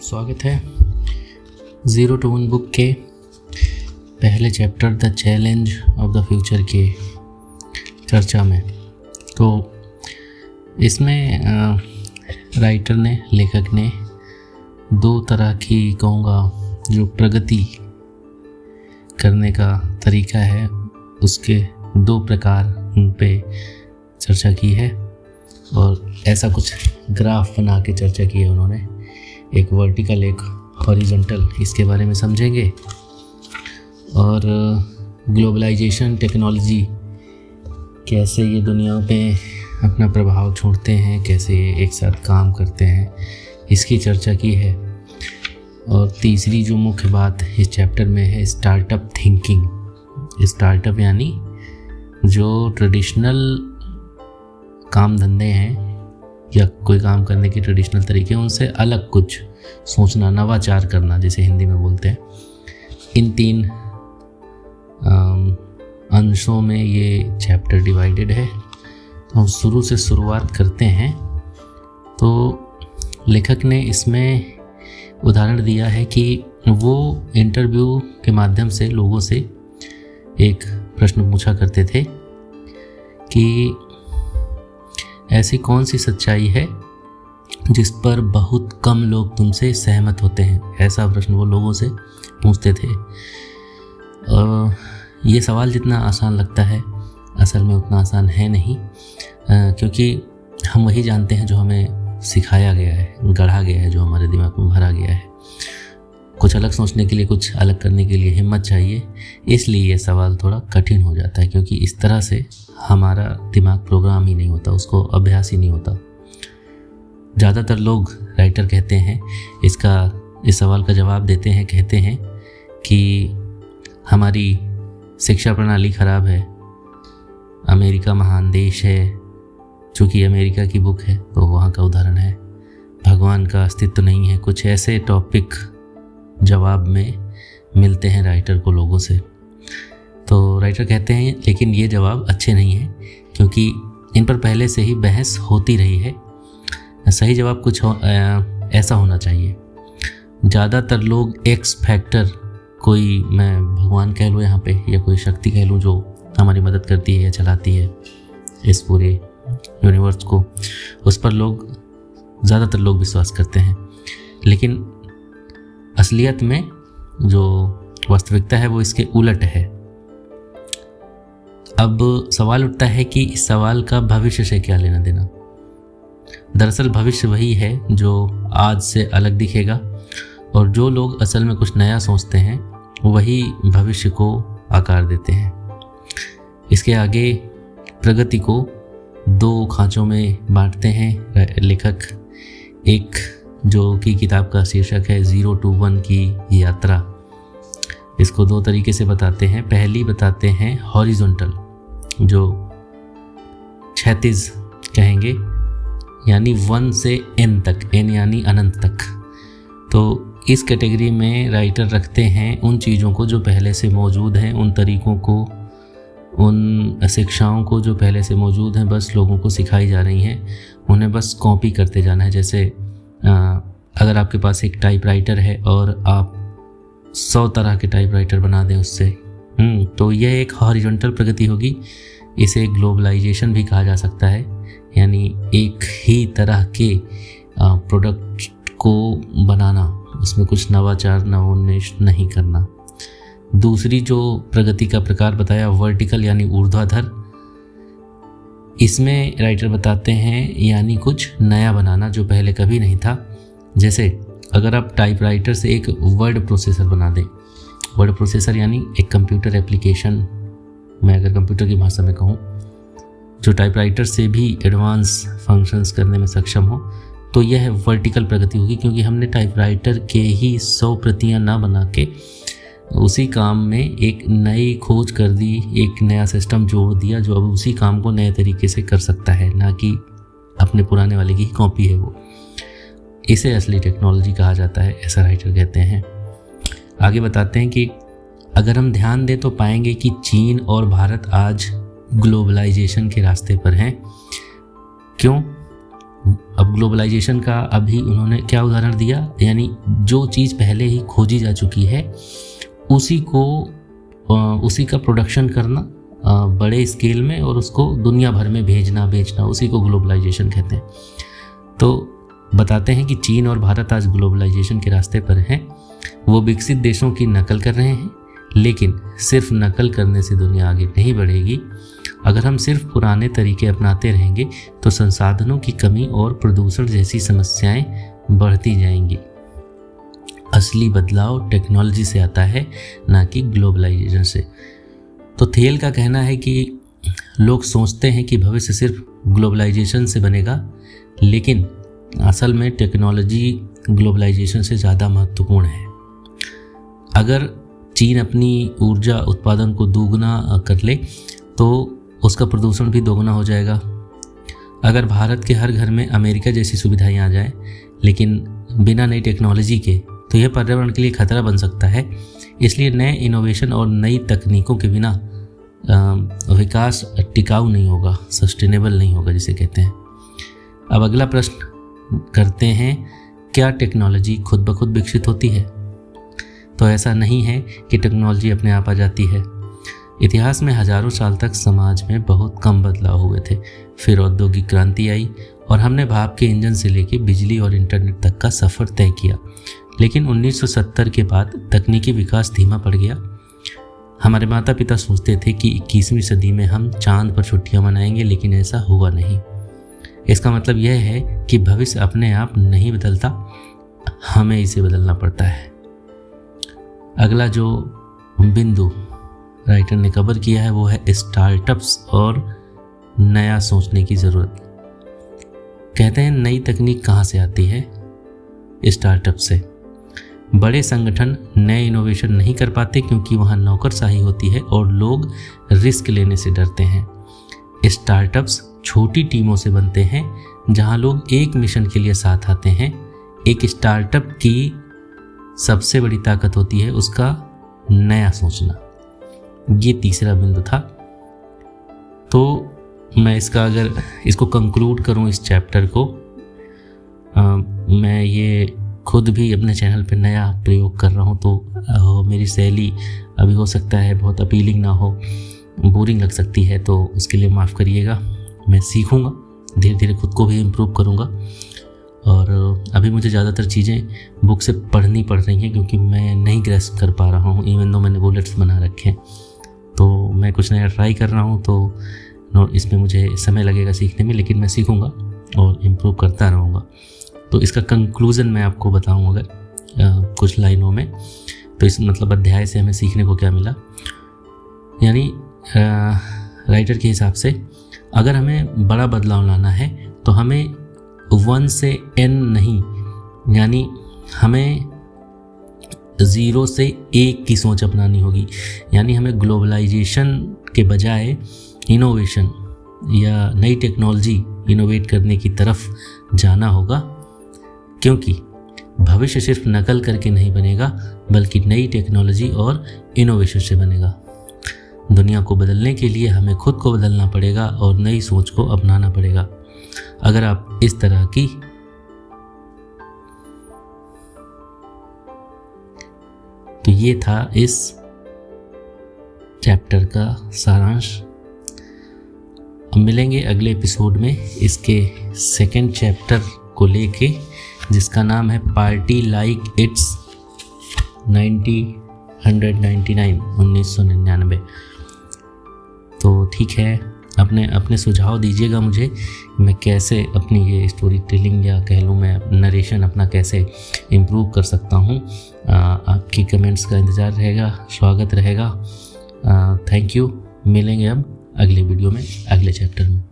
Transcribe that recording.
स्वागत है zero two one book के पहले chapter the challenge of the future के चर्चा में। तो इसमें राइटर ने, लेखक ने दो तरह की कहूँगा जो प्रगति करने का तरीका है उसके दो प्रकार पे चर्चा की है और ऐसा कुछ ग्राफ बना के चर्चा की है उन्होंने, एक वर्टिकल एक हॉरिजॉन्टल, इसके बारे में समझेंगे। और ग्लोबलाइजेशन, टेक्नोलॉजी कैसे ये दुनिया पे अपना प्रभाव छोड़ते हैं, कैसे ये एक साथ काम करते हैं, इसकी चर्चा की है। और तीसरी जो मुख्य बात इस चैप्टर में है स्टार्टअप थिंकिंग। स्टार्टअप यानी जो ट्रेडिशनल काम धंधे हैं या कोई काम करने के ट्रेडिशनल तरीके हैं उनसे अलग कुछ सोचना, नवाचार करना जिसे हिंदी में बोलते हैं। इन तीन अंशों में ये चैप्टर डिवाइडेड है। तो हम शुरू से शुरुआत करते हैं। तो लेखक ने इसमें उदाहरण दिया है कि वो इंटरव्यू के माध्यम से लोगों से एक प्रश्न पूछा करते थे कि ऐसी कौन सी सच्चाई है जिस पर बहुत कम लोग तुमसे सहमत होते हैं। ऐसा प्रश्न वो लोगों से पूछते थे। ये सवाल जितना आसान लगता है असल में उतना आसान है नहीं, क्योंकि हम वही जानते हैं जो हमें सिखाया गया है, गढ़ा गया है, जो हमारे दिमाग में भरा गया है। कुछ अलग सोचने के लिए, कुछ अलग करने के लिए हिम्मत चाहिए, इसलिए ये सवाल थोड़ा कठिन हो जाता है, क्योंकि इस तरह से हमारा दिमाग प्रोग्राम ही नहीं होता, उसको अभ्यास ही नहीं होता। ज़्यादातर लोग, राइटर कहते हैं, इस सवाल का जवाब देते हैं, कहते हैं कि हमारी शिक्षा प्रणाली ख़राब है, अमेरिका महान देश है, चूँकि अमेरिका की बुक है तो वहाँ का उदाहरण है, भगवान का अस्तित्व नहीं है। कुछ ऐसे टॉपिक जवाब में मिलते हैं राइटर को लोगों से। तो राइटर कहते हैं लेकिन ये जवाब अच्छे नहीं हैं, क्योंकि इन पर पहले से ही बहस होती रही है। सही जवाब कुछ ऐसा होना चाहिए। ज़्यादातर लोग एक्स फैक्टर, कोई, मैं भगवान कह लूँ यहाँ पे, या कोई शक्ति कह लूँ जो हमारी मदद करती है या चलाती है इस पूरे यूनिवर्स को, उस पर ज़्यादातर लोग विश्वास करते हैं। लेकिन असलियत में जो वास्तविकता है वो इसके उलट है। अब सवाल उठता है कि इस सवाल का भविष्य से क्या लेना देना। दरअसल भविष्य वही है जो आज से अलग दिखेगा, और जो लोग असल में कुछ नया सोचते हैं वही भविष्य को आकार देते हैं। इसके आगे प्रगति को दो खांचों में बांटते हैं लेखक। एक जो कि किताब का शीर्षक है ज़ीरो टू वन की यात्रा, इसको दो तरीके से बताते हैं। पहली बताते हैं हॉरिजॉन्टल, जो क्षैतिज कहेंगे, यानी 1 से n तक, n यानी अनंत तक। तो इस कैटेगरी में राइटर रखते हैं उन चीज़ों को जो पहले से मौजूद हैं, उन तरीक़ों को, उन शिक्षाओं को जो पहले से मौजूद हैं, बस लोगों को सिखाई जा रही हैं, उन्हें बस कॉपी करते जाना है। जैसे अगर आपके पास एक टाइपराइटर है और आप 100 तरह के टाइपराइटर बना दें उससे, तो यह एक हॉरिजॉन्टल प्रगति होगी। इसे ग्लोबलाइजेशन भी कहा जा सकता है, यानी एक ही तरह के प्रोडक्ट को बनाना, उसमें कुछ नवाचार, नवोन्मेष नहीं करना। दूसरी जो प्रगति का प्रकार बताया वर्टिकल यानी ऊर्ध्वाधर, इसमें राइटर बताते हैं यानी कुछ नया बनाना जो पहले कभी नहीं था। जैसे अगर आप टाइपराइटर से एक वर्ड प्रोसेसर बना दें, वर्ड प्रोसेसर यानी एक कंप्यूटर एप्लीकेशन, मैं अगर कंप्यूटर की भाषा में कहूँ, जो टाइपराइटर से भी एडवांस फंक्शंस करने में सक्षम हो, तो यह वर्टिकल प्रगति होगी, क्योंकि हमने टाइपराइटर के ही 100 प्रतियाँ ना बना के उसी काम में एक नई खोज कर दी, एक नया सिस्टम जोड़ दिया जो अब उसी काम को नए तरीके से कर सकता है, ना कि अपने पुराने वाले की ही कॉपी है वो। इसे असली टेक्नोलॉजी कहा जाता है, ऐसा राइटर कहते हैं। आगे बताते हैं कि अगर हम ध्यान दें तो पाएंगे कि चीन और भारत आज ग्लोबलाइजेशन के रास्ते पर हैं। क्यों? अब ग्लोबलाइजेशन का अभी उन्होंने क्या उदाहरण दिया, यानी जो चीज़ पहले ही खोजी जा चुकी है उसी का प्रोडक्शन करना बड़े स्केल में और उसको दुनिया भर में भेजना बेचना, उसी को ग्लोबलाइजेशन कहते हैं। तो बताते हैं कि चीन और भारत आज ग्लोबलाइजेशन के रास्ते पर हैं। वो विकसित देशों की नकल कर रहे हैं, लेकिन सिर्फ नकल करने से दुनिया आगे नहीं बढ़ेगी। अगर हम सिर्फ पुराने तरीके अपनाते रहेंगे तो संसाधनों की कमी और प्रदूषण जैसी समस्याएं बढ़ती जाएंगी। असली बदलाव टेक्नोलॉजी से आता है, ना कि ग्लोबलाइजेशन से। तो थेल का कहना है कि लोग सोचते हैं कि भविष्य सिर्फ ग्लोबलाइजेशन से बनेगा, लेकिन असल में टेक्नोलॉजी ग्लोबलाइजेशन से ज़्यादा महत्वपूर्ण है। अगर चीन अपनी ऊर्जा उत्पादन को दोगुना कर ले तो उसका प्रदूषण भी दोगुना हो जाएगा। अगर भारत के हर घर में अमेरिका जैसी सुविधाएं आ जाएं, लेकिन बिना नई टेक्नोलॉजी के, तो यह पर्यावरण के लिए खतरा बन सकता है। इसलिए नए इनोवेशन और नई तकनीकों के बिना विकास टिकाऊ नहीं होगा, सस्टेनेबल नहीं होगा जिसे कहते हैं। अब अगला प्रश्न करते हैं, क्या टेक्नोलॉजी खुद ब खुद विकसित होती है? तो ऐसा नहीं है कि टेक्नोलॉजी अपने आप आ जाती है। इतिहास में हजारों साल तक समाज में बहुत कम बदलाव हुए थे। फिर औद्योगिक क्रांति आई और हमने भाप के इंजन से लेकर बिजली और इंटरनेट तक का सफ़र तय किया। लेकिन 1970 के बाद तकनीकी विकास धीमा पड़ गया। हमारे माता पिता सोचते थे कि 21वीं सदी में हम चांद पर छुट्टियां मनाएंगे, लेकिन ऐसा हुआ नहीं। इसका मतलब यह है कि भविष्य अपने आप नहीं बदलता, हमें इसे बदलना पड़ता है। अगला जो बिंदु राइटर ने कवर किया है वो है स्टार्टअप्स और नया सोचने की ज़रूरत। कहते हैं नई तकनीक कहाँ से आती है? स्टार्टअप से। बड़े संगठन नए इनोवेशन नहीं कर पाते क्योंकि वहाँ नौकरशाही होती है और लोग रिस्क लेने से डरते हैं। स्टार्टअप्स छोटी टीमों से बनते हैं जहाँ लोग एक मिशन के लिए साथ आते हैं। एक स्टार्टअप की सबसे बड़ी ताकत होती है उसका नया सोचना। ये तीसरा बिंदु था। तो मैं अगर इसको कंक्लूड करूँ इस चैप्टर को, मैं ये खुद भी अपने चैनल पे नया प्रयोग कर रहा हूँ, तो मेरी शैली अभी हो सकता है बहुत अपीलिंग ना हो, बोरिंग लग सकती है, तो उसके लिए माफ़ करिएगा। मैं सीखूँगा, धीरे धीरे खुद को भी इम्प्रूव करूँगा। और अभी मुझे ज़्यादातर चीज़ें बुक से पढ़नी पड़ रही हैं क्योंकि मैं नहीं ग्रेस्प कर पा रहा हूँ, इवन दो मैंने बुलेट्स बना रखे हैं। तो मैं कुछ नया ट्राई कर रहा हूँ, तो इसमें मुझे समय लगेगा सीखने में, लेकिन मैं सीखूँगा और इम्प्रूव करता रहूँगा। तो इसका कंक्लूज़न मैं आपको बताऊँ अगर कुछ लाइनों में, तो इस मतलब अध्याय से हमें सीखने को क्या मिला। यानी राइटर के हिसाब से अगर हमें बड़ा बदलाव लाना है तो हमें 1 से n नहीं, यानी हमें 0 से 1 की सोच अपनानी होगी। यानी हमें ग्लोबलाइजेशन के बजाय इनोवेशन या नई टेक्नोलॉजी इनोवेट करने की तरफ जाना होगा, क्योंकि भविष्य सिर्फ नकल करके नहीं बनेगा बल्कि नई टेक्नोलॉजी और इनोवेशन से बनेगा। दुनिया को बदलने के लिए हमें खुद को बदलना पड़ेगा और नई सोच को अपनाना पड़ेगा। अगर आप इस तरह की तो ये था इस चैप्टर का सारांश। अब मिलेंगे अगले एपिसोड में इसके सेकंड चैप्टर को लेके, जिसका नाम है पार्टी लाइक इट्स 1999। तो ठीक है, अपने सुझाव दीजिएगा मुझे, मैं कैसे अपनी ये स्टोरी टेलिंग या कह लूँ मैं नरेशन अपना कैसे इम्प्रूव कर सकता हूँ। आपकी कमेंट्स का इंतज़ार रहेगा, स्वागत रहेगा। Thank you. मिलेंगे अब अगले वीडियो में अगले चैप्टर में।